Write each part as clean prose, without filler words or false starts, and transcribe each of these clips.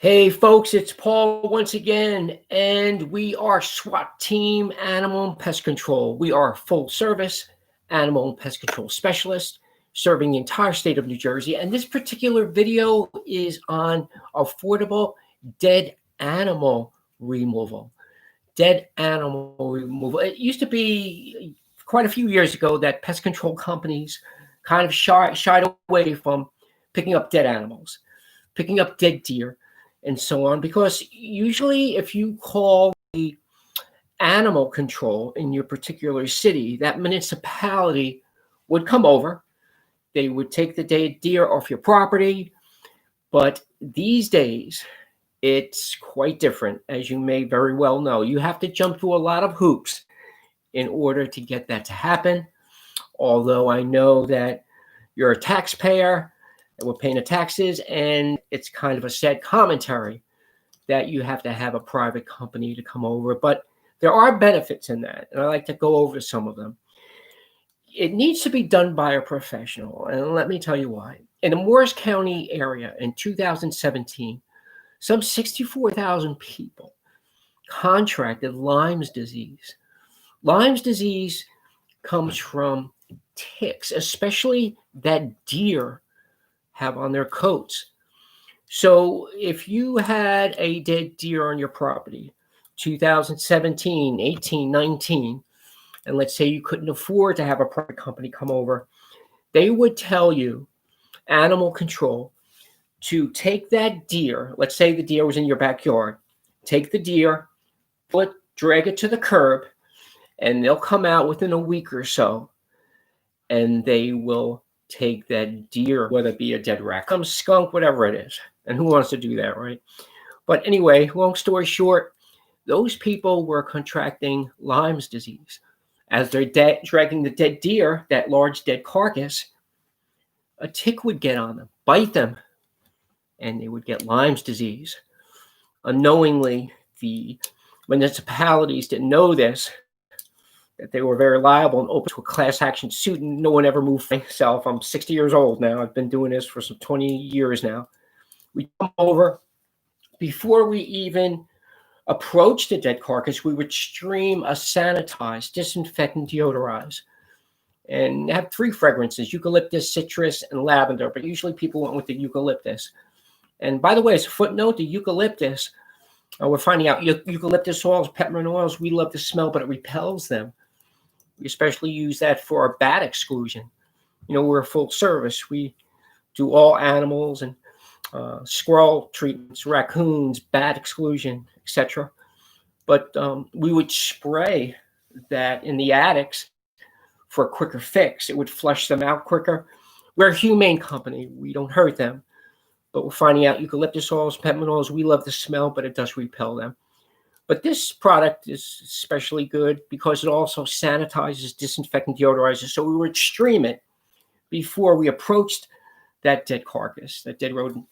Hey folks, it's Paul once again, and we are SWAT Team Animal and Pest Control. We are full service animal and pest control specialists serving the entire state of New Jersey. And this particular video is on affordable dead animal removal. Dead animal removal. It used to be quite a few years ago that pest control companies kind of shied away from picking up dead animals, picking up dead deer, and so on, because usually if you call the animal control in your particular city, that municipality would come over. They would take the dead deer off your property. But these days, it's quite different, as you may very well know. You have to jump through a lot of hoops in order to get that to happen. Although I know that you're a taxpayer, and we're paying the taxes, and it's kind of a sad commentary that you have to have a private company to come over. But there are benefits in that, and I like to go over some of them. It needs to be done by a professional, and let me tell you why. In the Morris County area in 2017, some 64,000 people contracted Lyme's disease. Lyme's disease comes from ticks, especially that deer have on their coats. So if you had a dead deer on your property, 2017, 18, 19, and let's say you couldn't afford to have a private company come over, they would tell you, animal control, to take that deer. Let's say the deer was in your backyard. Take the deer, drag it to the curb, and they'll come out within a week or so, and they will take that deer, whether it be a dead raccoon, skunk, whatever it is. And who wants to do that, right? But anyway, long story short, those people were contracting Lyme's disease. As they're dragging the dead deer, that large dead carcass, a tick would get on them, bite them, and they would get Lyme's disease. Unknowingly, the municipalities didn't know this, that they were very liable and open to a class action suit, and no one ever moved. Myself, I'm 60 years old now. I've been doing this for some 20 years now. We come over, before we even approach the dead carcass, we would stream a sanitize, disinfect, and deodorize, and have 3 fragrances: eucalyptus, citrus, and lavender. But usually people went with the eucalyptus. And by the way, as a footnote, the eucalyptus, we're finding out eucalyptus oils, peppermint oils, we love the smell, but it repels them. We especially use that for our bat exclusion. You know, we're full service. We do all animals and squirrel treatments, raccoons, bat exclusion, etc. But we would spray that in the attics for a quicker fix. It would flush them out quicker. We're a humane company. We don't hurt them. But we're finding out eucalyptus oils, peppermint oils, we love the smell, but it does repel them. But this product is especially good because it also sanitizes, disinfects, and deodorizes. So we would stream it before we approached that dead carcass, that dead rodent.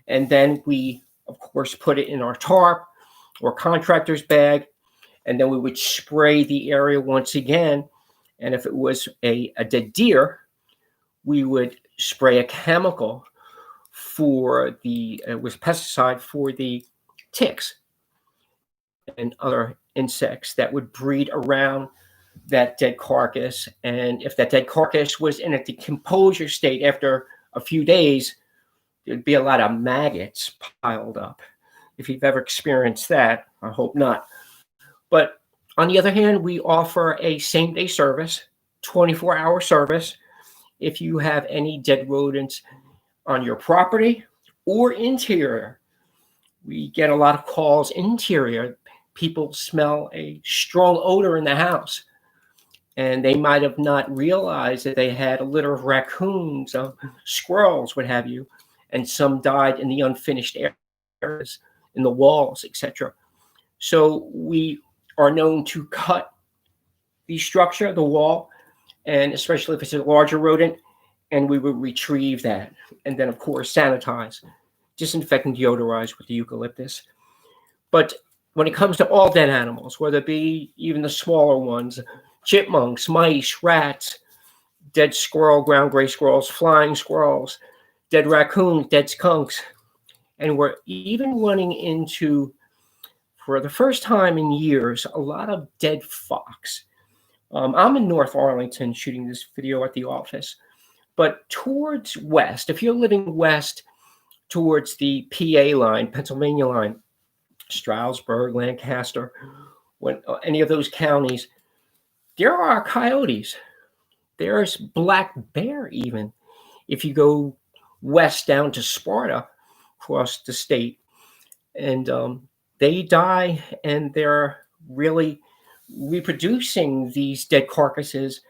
And then we, of course, put it in our tarp or contractor's bag. And then we would spray the area once again. And if it was a dead deer, we would spray a chemical for with pesticide for the ticks and other insects that would breed around that dead carcass. And if that dead carcass was in a decomposure state after a few days, there'd be a lot of maggots piled up. If you've ever experienced that, I hope not. But on the other hand, we offer a same-day service, 24-hour service. If you have any dead rodents on your property or interior, we get a lot of calls interior. People smell a strong odor in the house, and they might have not realized that they had a litter of raccoons, squirrels, what have you, and some died in the unfinished areas, in the walls, etc. So we are known to cut the structure, the wall, and especially if it's a larger rodent, and we would retrieve that. And then, of course, sanitize, disinfect, and deodorize with the eucalyptus. But when it comes to all dead animals, whether it be even the smaller ones, chipmunks, mice, rats, dead squirrel, ground gray squirrels, flying squirrels, dead raccoons, dead skunks, And we're even running into, for the first time in years, a lot of dead fox. I'm in North Arlington shooting this video at the office, but towards west, if you're living west towards the PA line, Pennsylvania line, Stroudsburg, Lancaster, any of those counties, there are coyotes. There's black bear even. If you go west down to Sparta, across the state, and they die, and they're really reproducing these dead carcasses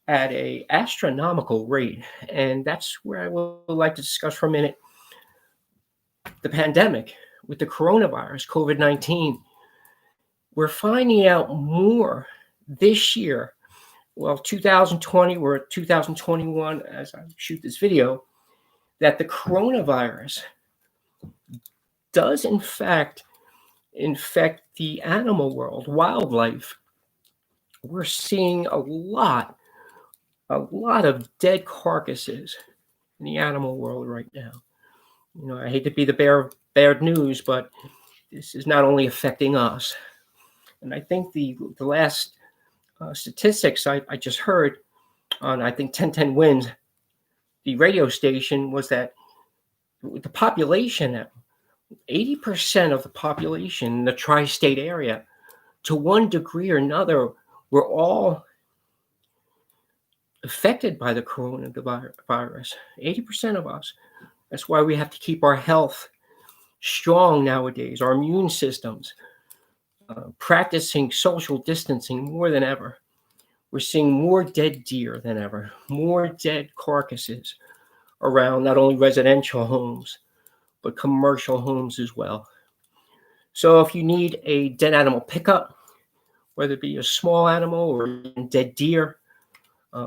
at a astronomical rate. And that's where I would like to discuss for a minute the pandemic with the coronavirus, COVID-19. We're finding out more this year. Well, 2020, we're at 2021 as I shoot this video, that the coronavirus does in fact infect the animal world, wildlife. We're seeing a lot of dead carcasses in the animal world right now. You know, I hate to be the bad news, but this is not only affecting us. And I think the last statistics I just heard on, I think, 1010 Wins, the radio station, was that the population, 80% of the population in the tri-state area, to one degree or another, we're all affected by the coronavirus. 80% of us. That's why we have to keep our health strong nowadays, our immune systems, practicing social distancing more than ever. We're seeing more dead deer than ever, more dead carcasses around not only residential homes, but commercial homes as well. So if you need a dead animal pickup, whether it be a small animal or dead deer,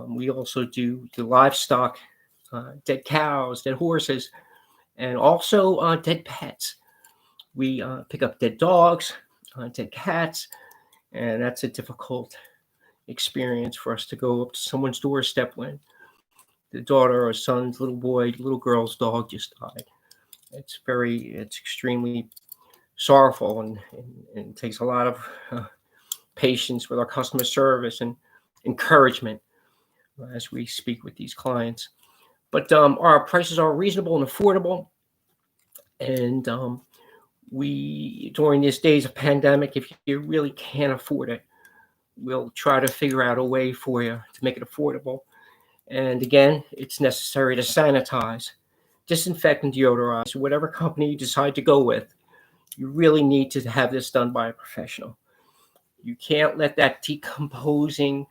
we also do the livestock, dead cows, dead horses, and also dead pets. We pick up dead dogs, dead cats, and that's a difficult experience for us to go up to someone's doorstep when the daughter or son's little boy, little girl's dog just died. It's extremely sorrowful, and it takes a lot of patience with our customer service and encouragement as we speak with these clients. But our prices are reasonable and affordable. And we, during these days of pandemic, if you really can't afford it, we'll try to figure out a way for you to make it affordable. And again, it's necessary to sanitize, disinfect, and deodorize. Whatever company you decide to go with, you really need to have this done by a professional. You can't let that decomposing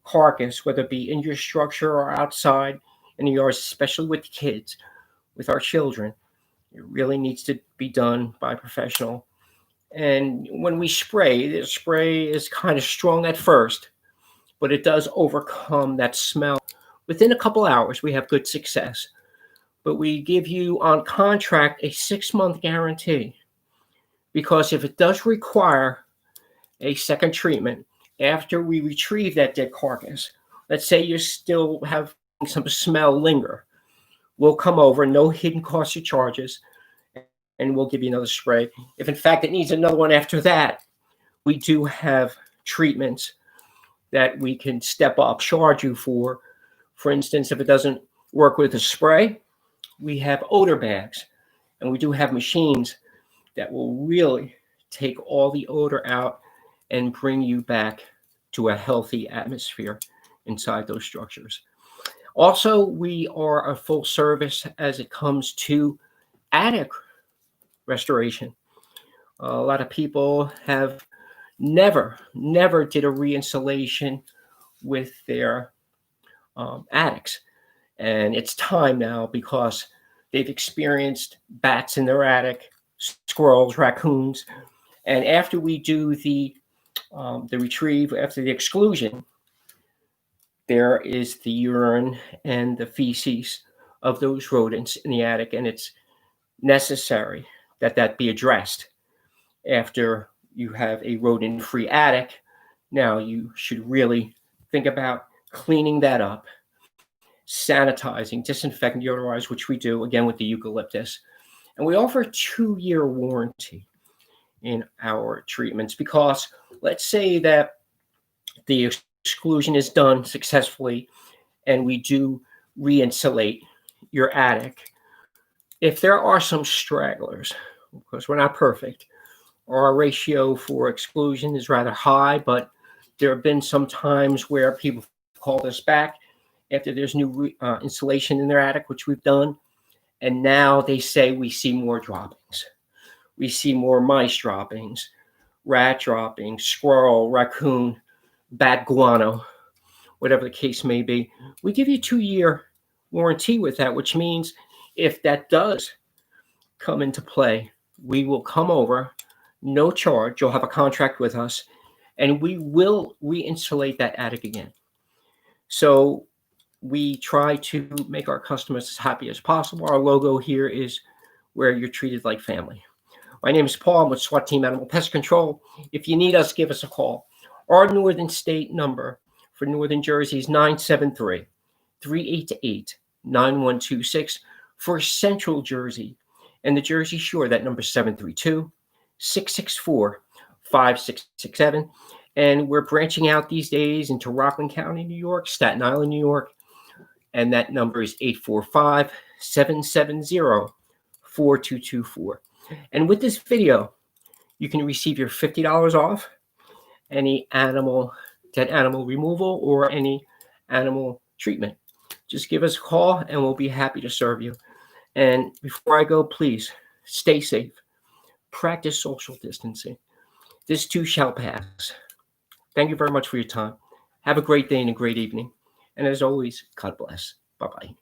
carcass, whether it be in your structure or outside in the yard, especially with the kids, with our children, it really needs to be done by a professional. And when we spray, the spray is kind of strong at first, but it does overcome that smell. Within a couple hours, we have good success. But we give you on contract a 6-month guarantee, because if it does require a second treatment after we retrieve that dead carcass, let's say you still have some smell linger, we'll come over, no hidden costs or charges, and we'll give you another spray. If in fact it needs another one after that, we do have treatments that we can step up, charge you for. For instance, if it doesn't work with a spray, we have odor bags, and we do have machines that will really take all the odor out and bring you back to a healthy atmosphere inside those structures. Also, we are a full service as it comes to attic restoration. A lot of people have never did a reinstallation with their attics. And it's time now, because they've experienced bats in their attic, squirrels, raccoons. And after we do the retrieve, after the exclusion, there is the urine and the feces of those rodents in the attic, and it's necessary that that be addressed. After you have a rodent-free attic, now you should really think about cleaning that up, sanitizing, disinfecting, deodorize, which we do, again, with the eucalyptus. And we offer a 2-year warranty in our treatments because let's say that the exclusion is done successfully and we do re-insulate your attic. If there are some stragglers, because we're not perfect, our ratio for exclusion is rather high, but there have been some times where people called us back after there's new insulation in their attic, which we've done, and now they say we see more droppings. We see more mice droppings, rat droppings, squirrel, raccoon, bat guano, whatever the case may be. We give you a 2-year warranty with that, which means if that does come into play, we will come over, no charge. You'll have a contract with us, and we will re-insulate that attic again. So we try to make our customers as happy as possible. Our logo here is where you're treated like family. My name is Paul. I'm with SWAT Team Animal Pest Control. If you need us, give us a call. Our Northern State number for Northern Jersey is 973-388-9126. For Central Jersey and the Jersey Shore, that number is 732-664-5667. And we're branching out these days into Rockland County, New York, Staten Island, New York. And that number is 845-770-4224. And with this video, you can receive your $50 off any dead animal removal or any animal treatment. Just give us a call and we'll be happy to serve you. And before I go, please stay safe. Practice social distancing. This too shall pass. Thank you very much for your time. Have a great day and a great evening. And as always, God bless. Bye-bye.